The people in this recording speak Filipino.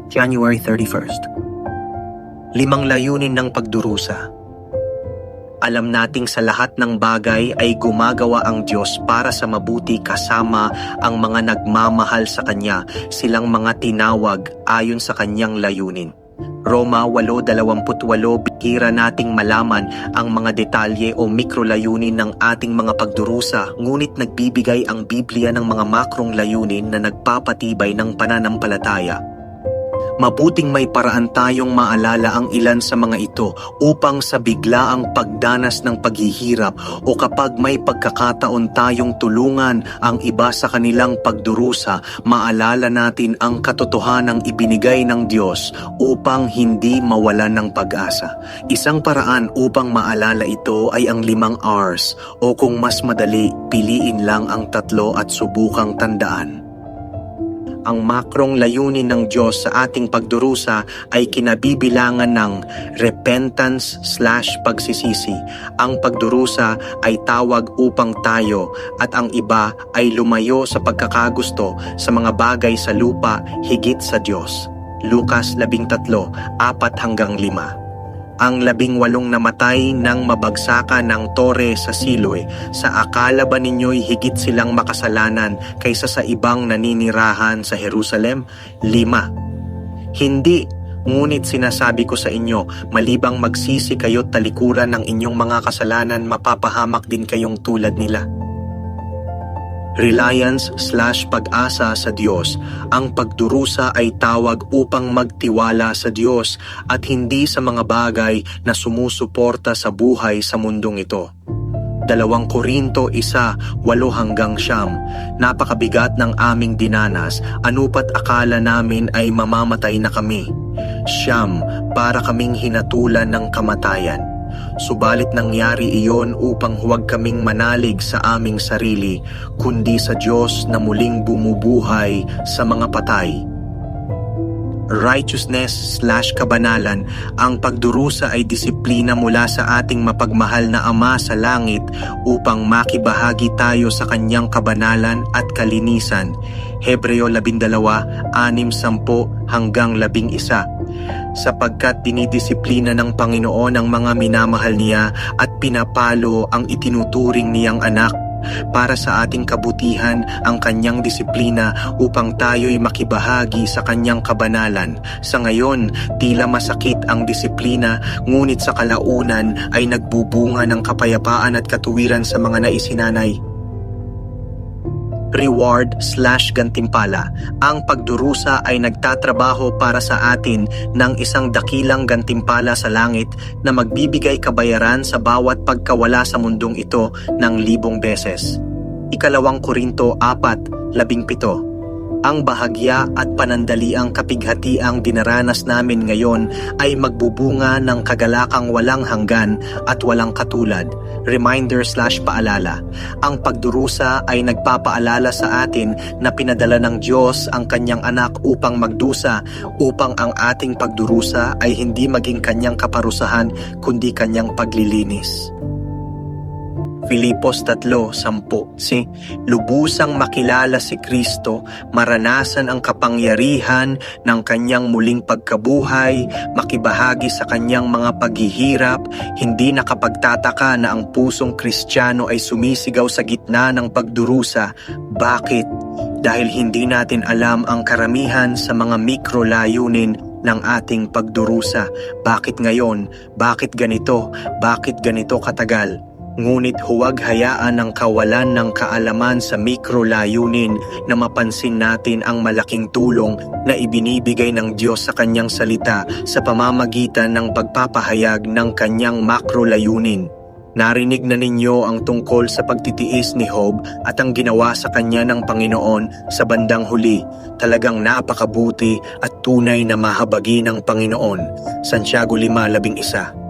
January 31st. 5 layunin ng pagdurusa. Alam nating sa lahat ng bagay ay gumagawa ang Diyos para sa mabuti kasama ang mga nagmamahal sa Kanya, silang mga tinawag ayon sa Kanyang layunin. Roma 8:28, bihira nating malaman ang mga detalye o mikrolayunin ng ating mga pagdurusa, ngunit nagbibigay ang Biblia ng mga makrong layunin na nagpapatibay ng pananampalataya. Mabuting may paraan tayong maalala ang ilan sa mga ito upang sa biglaang pagdanas ng paghihirap o kapag may pagkakataon tayong tulungan ang iba sa kanilang pagdurusa, maalala natin ang katotohanang ibinigay ng Diyos upang hindi mawalan ng pag-asa. Isang paraan upang maalala ito ay ang 5 R's, o kung mas madali, piliin lang ang 3 at subukang tandaan. Ang makrong layunin ng Diyos sa ating pagdurusa ay kinabibilangan ng repentance/pagsisisi. Ang pagdurusa ay tawag upang tayo at ang iba ay lumayo sa pagkakagusto sa mga bagay sa lupa higit sa Diyos. Lucas 13:4-5. Ang 18 namatay nang mabagsakan ng tore sa Siloe. Sa akala ba ninyo'y higit silang makasalanan kaysa sa ibang naninirahan sa Jerusalem? 5. Hindi, ngunit sinasabi ko sa inyo, malibang magsisi kayo't talikuran ng inyong mga kasalanan, mapapahamak din kayong tulad nila. Reliance/pag-asa sa Diyos. Ang pagdurusa ay tawag upang magtiwala sa Diyos at hindi sa mga bagay na sumusuporta sa buhay sa mundong ito. 2 Korinto 1:8-9. Napakabigat ng aming dinanas, anupat akala namin ay mamamatay na kami. 9, para kaming hinatulan ng kamatayan. Subalit nangyari iyon upang huwag kaming manalig sa aming sarili, kundi sa Diyos na muling bumubuhay sa mga patay. Righteousness/kabanalan. Ang pagdurusa ay disiplina mula sa ating mapagmahal na Ama sa langit upang makibahagi tayo sa Kanyang kabanalan at kalinisan. Hebreo 12:6-11. Sapagkat dinidisiplina ng Panginoon ang mga minamahal niya at pinapalo ang itinuturing niyang anak. Para sa ating kabutihan ang Kanyang disiplina upang tayo'y makibahagi sa Kanyang kabanalan. Sa ngayon, tila masakit ang disiplina, ngunit sa kalaunan ay nagbubunga ng kapayapaan at katuwiran sa mga naisinanay. Reward/gantimpala. Ang pagdurusa ay nagtatrabaho para sa atin ng isang dakilang gantimpala sa langit na magbibigay kabayaran sa bawat pagkawala sa mundong ito ng 1,000 beses. 2 Korinto 4:17. Ang bahagya at panandaliang kapighatiang dinaranas namin ngayon ay magbubunga ng kagalakang walang hanggan at walang katulad. Reminder/paalala. Ang pagdurusa ay nagpapaalala sa atin na pinadala ng Diyos ang Kanyang anak upang magdusa, upang ang ating pagdurusa ay hindi maging Kanyang kaparusahan kundi Kanyang paglilinis. Filipos 3:10. Lubusang makilala si Kristo, maranasan ang kapangyarihan ng Kanyang muling pagkabuhay, makibahagi sa Kanyang mga paghihirap. Hindi nakapagtataka na ang pusong Kristiyano ay sumisigaw sa gitna ng pagdurusa. Bakit? Dahil hindi natin alam ang karamihan sa mga mikrolayunin ng ating pagdurusa. Bakit ngayon? Bakit ganito? Bakit ganito katagal? Ngunit huwag hayaan ang kawalan ng kaalaman sa mikrolayunin na mapansin natin ang malaking tulong na ibinibigay ng Diyos sa Kanyang salita sa pamamagitan ng pagpapahayag ng Kanyang makrolayunin. Narinig na ninyo ang tungkol sa pagtitiis ni Job at ang ginawa sa kanya ng Panginoon sa bandang huli. Talagang napakabuti at tunay na mahabagi ng Panginoon. Santiago 5:11.